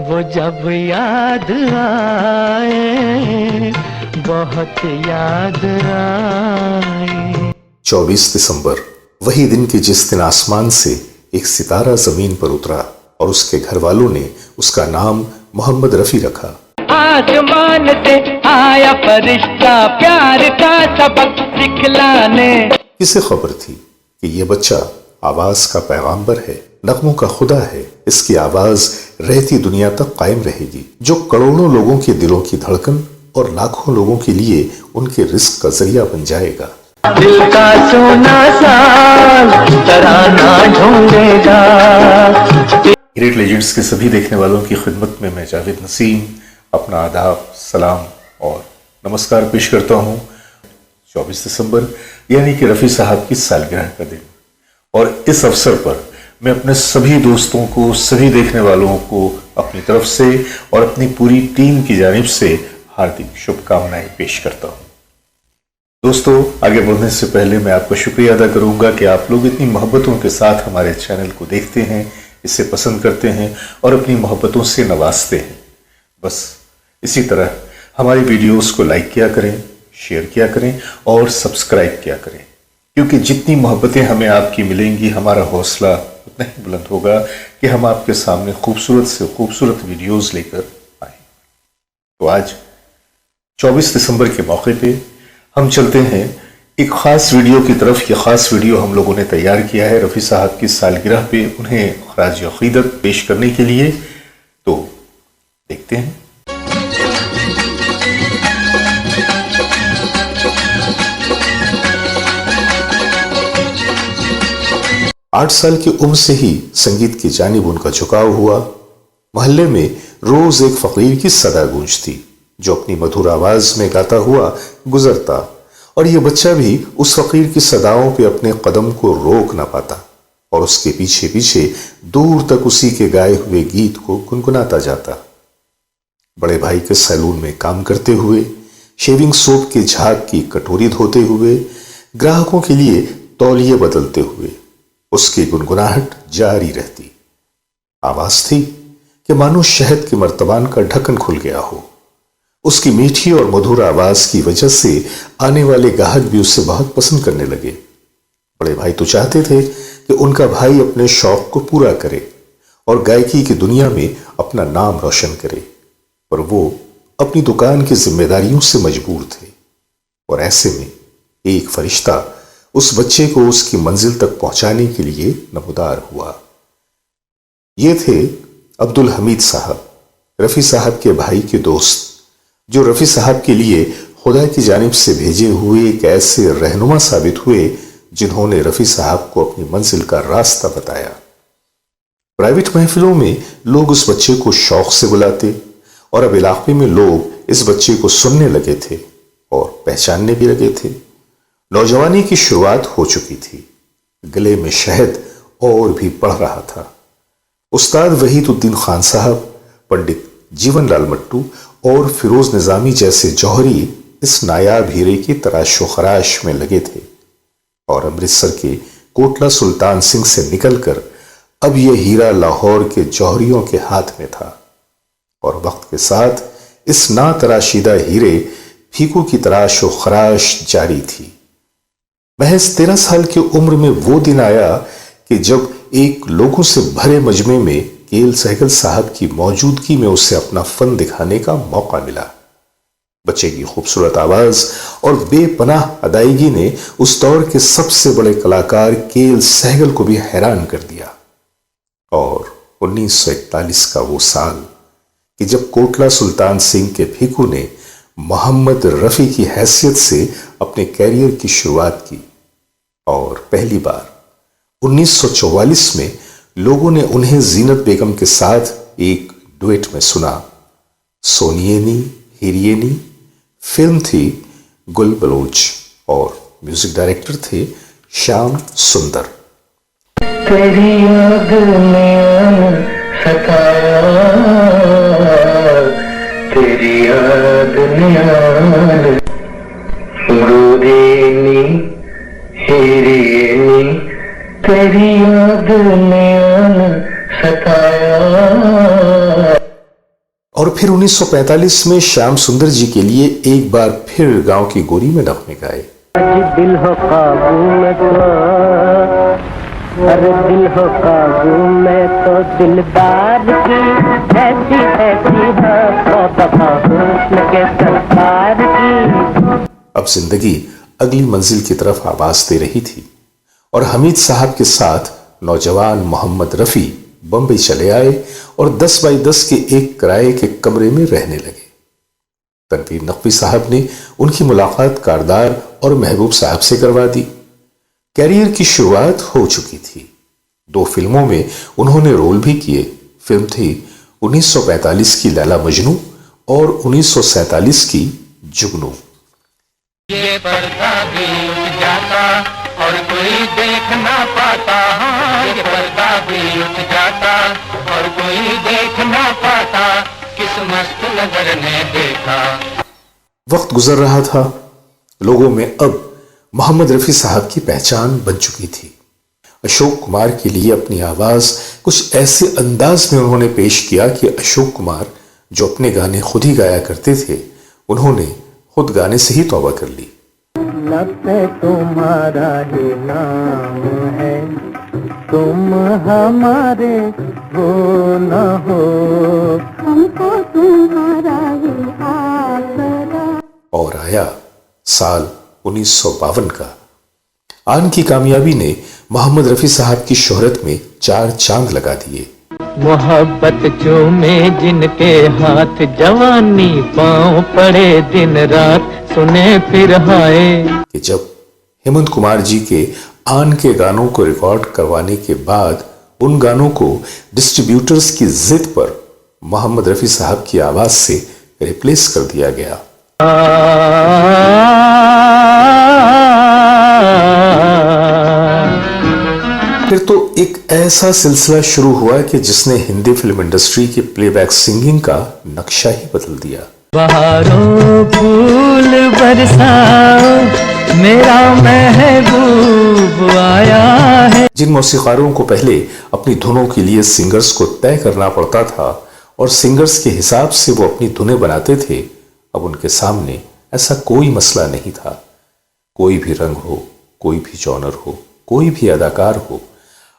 वो जब याद आए, बहुत याद आए। 24 दिसंबर, वही दिन कि जिस दिन आसमान से एक सितारा जमीन पर उतरा और उसके घर वालों ने उसका नाम मोहम्मद रफी रखा। आसमान से आया फरिश्ता प्यार का सबक सिखलाने। किसे खबर थी कि ये बच्चा आवाज का पैगाम्बर है, नगमों का खुदा है। इसकी आवाज रहती दुनिया तक कायम रहेगी, जो करोड़ों लोगों के दिलों की धड़कन और लाखों लोगों के लिए उनके रिस्क का जरिया बन जाएगा। दिल का सोना साल तराना ढूंढेगा। ग्रेट लेजेंड्स के सभी देखने वालों की खिदमत में मैं जावेद नसीम अपना आदाब, सलाम और नमस्कार पेश करता हूँ। 24 दिसंबर यानी कि रफ़ी साहब की सालगिरह का दिन, और इस अवसर पर मैं अपने सभी दोस्तों को, सभी देखने वालों को अपनी तरफ से और अपनी पूरी टीम की जानिब से हार्दिक शुभकामनाएं पेश करता हूँ। दोस्तों, आगे बढ़ने से पहले मैं आपका शुक्रिया अदा करूंगा कि आप लोग इतनी मोहब्बतों के साथ हमारे चैनल को देखते हैं, इसे पसंद करते हैं और अपनी मोहब्बतों से नवाजते हैं। बस इसी तरह हमारी वीडियोस को लाइक किया करें, शेयर किया करें और सब्सक्राइब किया करें, क्योंकि जितनी मोहब्बतें हमें आपकी मिलेंगी, हमारा हौसला उतना ही बुलंद होगा कि हम आपके सामने खूबसूरत से खूबसूरत वीडियोस लेकर आए। तो आज 24 दिसंबर के मौके पे हम चलते हैं एक खास वीडियो की तरफ। ये खास वीडियो हम लोगों ने तैयार किया है रफ़ी साहब की सालगिरह पे उन्हें खराज अक़ीदत पेश करने के लिए। तो देखते हैं। आठ साल की उम्र से ही संगीत की जानिब उनका झुकाव हुआ। मोहल्ले में रोज एक फकीर की सदा गूंजती, जो अपनी मधुर आवाज में गाता हुआ गुजरता, और यह बच्चा भी उस फकीर की सदाओं पे अपने कदम को रोक ना पाता और उसके पीछे पीछे दूर तक उसी के गाए हुए गीत को गुनगुनाता जाता। बड़े भाई के सैलून में काम करते हुए, शेविंग सोप के झाग की कटोरी धोते हुए, ग्राहकों के लिए तौलिए बदलते हुए उसकी गुनगुनाहट जारी रहती। आवाज थी कि मानो शहद के मर्तबान का ढक्कन खुल गया हो। उसकी मीठी और मधुर आवाज की वजह से आने वाले ग्राहक भी उसे बहुत पसंद करने लगे। बड़े भाई तो चाहते थे कि उनका भाई अपने शौक को पूरा करे और गायकी की दुनिया में अपना नाम रोशन करे, पर वो अपनी दुकान की जिम्मेदारियों से मजबूर थे। और ऐसे में एक फरिश्ता उस बच्चे को उसकी मंजिल तक पहुंचाने के लिए नमूदार हुआ। ये थे अब्दुल हमीद साहब, रफ़ी साहब के भाई के दोस्त, जो रफ़ी साहब के लिए खुदा की जानिब से भेजे हुए एक ऐसे रहनुमा साबित हुए जिन्होंने रफ़ी साहब को अपनी मंजिल का रास्ता बताया। प्राइवेट महफिलों में लोग उस बच्चे को शौक से बुलाते और अब इलाके में लोग इस बच्चे को सुनने लगे थे और पहचानने भी लगे थे। नौजवानी की शुरुआत हो चुकी थी, गले में शहद और भी बढ़ रहा था। उस्ताद वहीदुद्दीन खान साहब, पंडित जीवन लाल मट्टू और फिरोज निजामी जैसे जौहरी इस नायाब हीरे की तराशो खराश में लगे थे, और अमृतसर के कोटला सुल्तान सिंह से निकलकर अब यह हीरा लाहौर के जौहरियों के हाथ में था। और वक्त के साथ इस ना तराशीदा हीरे फीकू की तराशो खराश जारी थी। महज 13 साल की उम्र में वो दिन आया कि जब एक लोगों से भरे मजमे में केएल सहगल साहब की मौजूदगी में उसे अपना फन दिखाने का मौका मिला। बच्चे की खूबसूरत आवाज और बेपनाह अदायगी ने उस दौर के सबसे बड़े कलाकार केएल सहगल को भी हैरान कर दिया। और 1941 का वो साल कि जब कोटला सुल्तान सिंह के फीकू ने मोहम्मद रफी की हैसियत से अपने कैरियर की शुरुआत की, और पहली बार 1944 में लोगों ने उन्हें जीनत बेगम के साथ एक डुएट में सुना। सोनिएनी हिरियेनी फिल्म थी गुल बलोच और म्यूजिक डायरेक्टर थे श्याम सुंदर। तेरी याद ने सताया, तेरी याद ने गोरीनी हिरियेनी, तेरी याद ने सताया। और फिर 1945 में श्याम सुंदर जी के लिए एक बार फिर गांव की गोरी में नगमे गाए। दिल हो काबू में तो, अरे दिल हो काबू में तो दिलदार की ऐसी ऐसी है वफा हुस्न के सरकार की। अब जिंदगी अगली मंजिल की तरफ आवाज दे रही थी और हमीद साहब के साथ नौजवान मोहम्मद रफी बम्बई चले आए और 10 बाई 10 के एक किराए के कमरे में रहने लगे। तनवीर नकवी साहब ने उनकी मुलाकात कारदार और महबूब साहब से करवा दी। कैरियर की शुरुआत हो चुकी थी। 2 फिल्मों में उन्होंने रोल भी किए। फिल्म थी 1945 की लैला मजनू और 1947 की जुगनू। ये पर्दा भी उठ जाता और कोई देख ना पाता, हाँ ये पर्दा भी उठ जाता और कोई देख ना पाता, किस मस्त नजर ने देखा। वक्त गुजर रहा था। लोगों में अब मोहम्मद रफी साहब की पहचान बन चुकी थी। अशोक कुमार के लिए अपनी आवाज कुछ ऐसे अंदाज में उन्होंने पेश किया कि अशोक कुमार जो अपने गाने खुद ही गाया करते थे, उन्होंने खुद गाने से ही तौबा कर ली। लब पे तुम्हारा ही नाम है, तुम हमारे वो न हो, हमको तुम्हारा ही आसरा। और आया साल 1952 का। आन की कामयाबी ने मोहम्मद रफी साहब की शोहरत में 4 चांद लगा दिए। मोहब्बत चूमे जिनके हाथ, जवानी पांव पड़े दिन रात, सुने फिर हाय। कि जब हेमंत कुमार जी के आन के गानों को रिकॉर्ड करवाने के बाद उन गानों को डिस्ट्रीब्यूटर्स की जिद पर मोहम्मद रफी साहब की आवाज से रिप्लेस कर दिया गया। फिर तो एक ऐसा सिलसिला शुरू हुआ कि जिसने हिंदी फिल्म इंडस्ट्री की प्लेबैक सिंगिंग का नक्शा ही बदल दिया। बहारों फूल बरसाओ, मेरा महबूब आया है। जिन मौसीकारों को पहले अपनी धुनों के लिए सिंगर्स को तय करना पड़ता था और सिंगर्स के हिसाब से वो अपनी धुनें बनाते थे, अब उनके सामने ऐसा कोई मसला नहीं था। कोई भी रंग हो, कोई भी जॉनर हो, कोई भी अदाकार हो,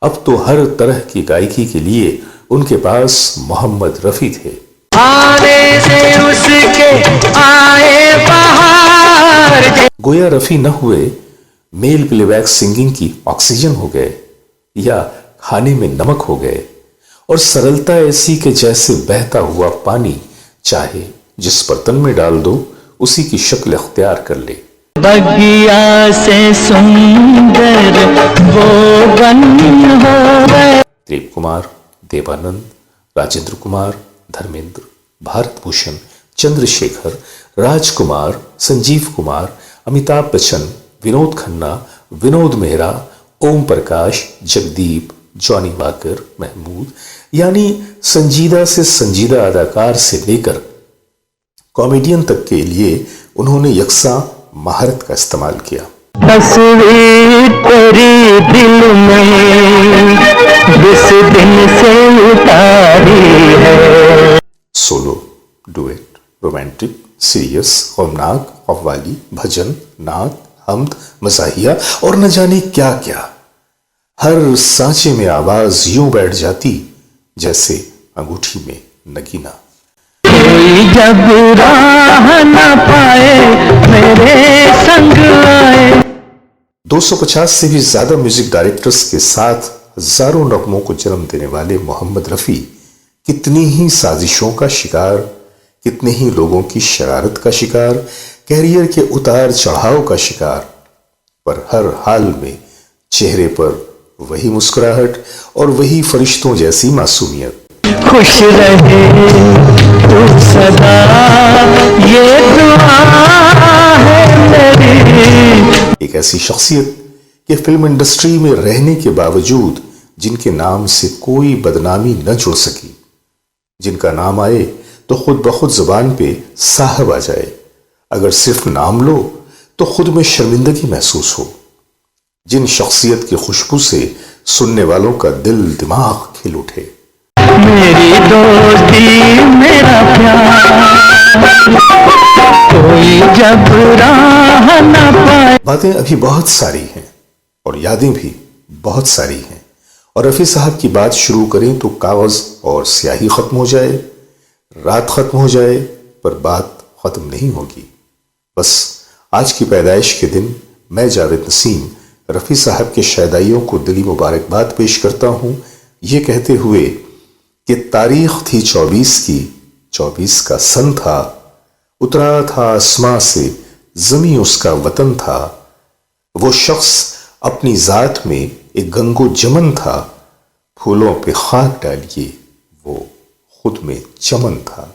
अब तो हर तरह की गायकी के लिए उनके पास मोहम्मद रफी थे। आने से उसके आए बहार। गोया रफी न हुए मेल प्लेबैक सिंगिंग की ऑक्सीजन हो गए या खाने में नमक हो गए, और सरलता ऐसी के जैसे बहता हुआ पानी चाहे जिस बर्तन में डाल दो उसी की शक्ल अख्तियार कर ले। बगिया से सुंदर वो बन हो गए। दिलीप कुमार, देवानंद, राजेंद्र कुमार, धर्मेंद्र, भारत भूषण, चंद्रशेखर, राजकुमार, संजीव कुमार, अमिताभ बच्चन, विनोद खन्ना, विनोद मेहरा, ओम प्रकाश, जगदीप, जॉनी वाकर, महमूद, यानी संजीदा से संजीदा अदाकार से लेकर कॉमेडियन तक के लिए उन्होंने यकसा महारत का इस्तेमाल किया। तस्वीर तेरी दिल में जिस दिन से उतारी है। सोलो, डुएट, रोमांटिक, सीरियस, गमनाक, कव्वाली, भजन, नात, हम्द, मज़ाहिया और न जाने क्या क्या। हर सांचे में आवाज यूं बैठ जाती जैसे अंगूठी में नगीना। कोई जब राह न पाए मेरे संग आए। 250 से भी ज्यादा म्यूजिक डायरेक्टर्स के साथ हजारों नगमों को जन्म देने वाले मोहम्मद रफी कितनी ही साजिशों का शिकार, कितने ही लोगों की शरारत का शिकार, कैरियर के उतार चढ़ाव का शिकार, पर हर हाल में चेहरे पर वही मुस्कुराहट और वही फरिश्तों जैसी मासूमियत। खुश रहे तू सदा, ये दुआ है मेरी। एक ऐसी शख्सियत कि फिल्म इंडस्ट्री में रहने के बावजूद जिनके नाम से कोई बदनामी न जुड़ सकी, जिनका नाम आए तो खुद ब खुद जुबान पे साहब आ जाए, अगर सिर्फ नाम लो तो खुद में शर्मिंदगी महसूस हो, जिन शख्सियत की खुशबू से सुनने वालों का दिल दिमाग खिल उठे। मेरी दोस्ती मेरा प्यार जब राह न पाए। बातें अभी बहुत सारी हैं और यादें भी बहुत सारी हैं, और रफी साहब की बात शुरू करें तो कागज और स्याही खत्म हो जाए, रात खत्म हो जाए, पर बात खत्म नहीं होगी। बस आज की पैदाइश के दिन मैं जावेद नसीम रफी साहब के शहदाइयों को दिली मुबारकबाद पेश करता हूं, ये कहते हुए कि तारीख थी 24 की, 24 का सन था, उतरा था आसमां से, जमी उसका वतन था। वो शख्स अपनी जात में एक गंगो जमन था, फूलों पे खाक डालिए वो खुद में चमन था।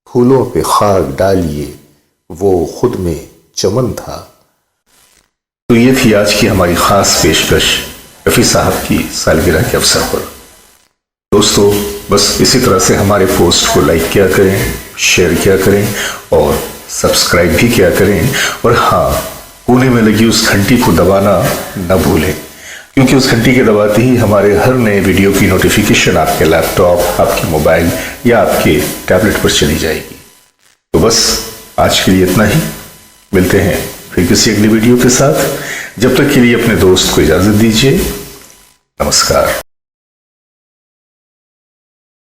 फूलों पे खाक डालिए वो खुद में चमन था। तो ये थी आज की हमारी खास पेशकश रफी साहब की सालगिरह के अवसर पर। दोस्तों, बस इसी तरह से हमारे पोस्ट को लाइक किया करें, शेयर किया करें और सब्सक्राइब भी किया करें। और हाँ, कोने में लगी उस घंटी को दबाना न भूलें, क्योंकि उस घंटी के दबाते ही हमारे हर नए वीडियो की नोटिफिकेशन आपके लैपटॉप, आपके मोबाइल या आपके टैबलेट पर चली जाएगी। तो बस आज के लिए इतना ही। मिलते हैं फिर किसी अगली वीडियो के साथ। जब तक के लिए अपने दोस्त को इजाजत दीजिए। नमस्कार।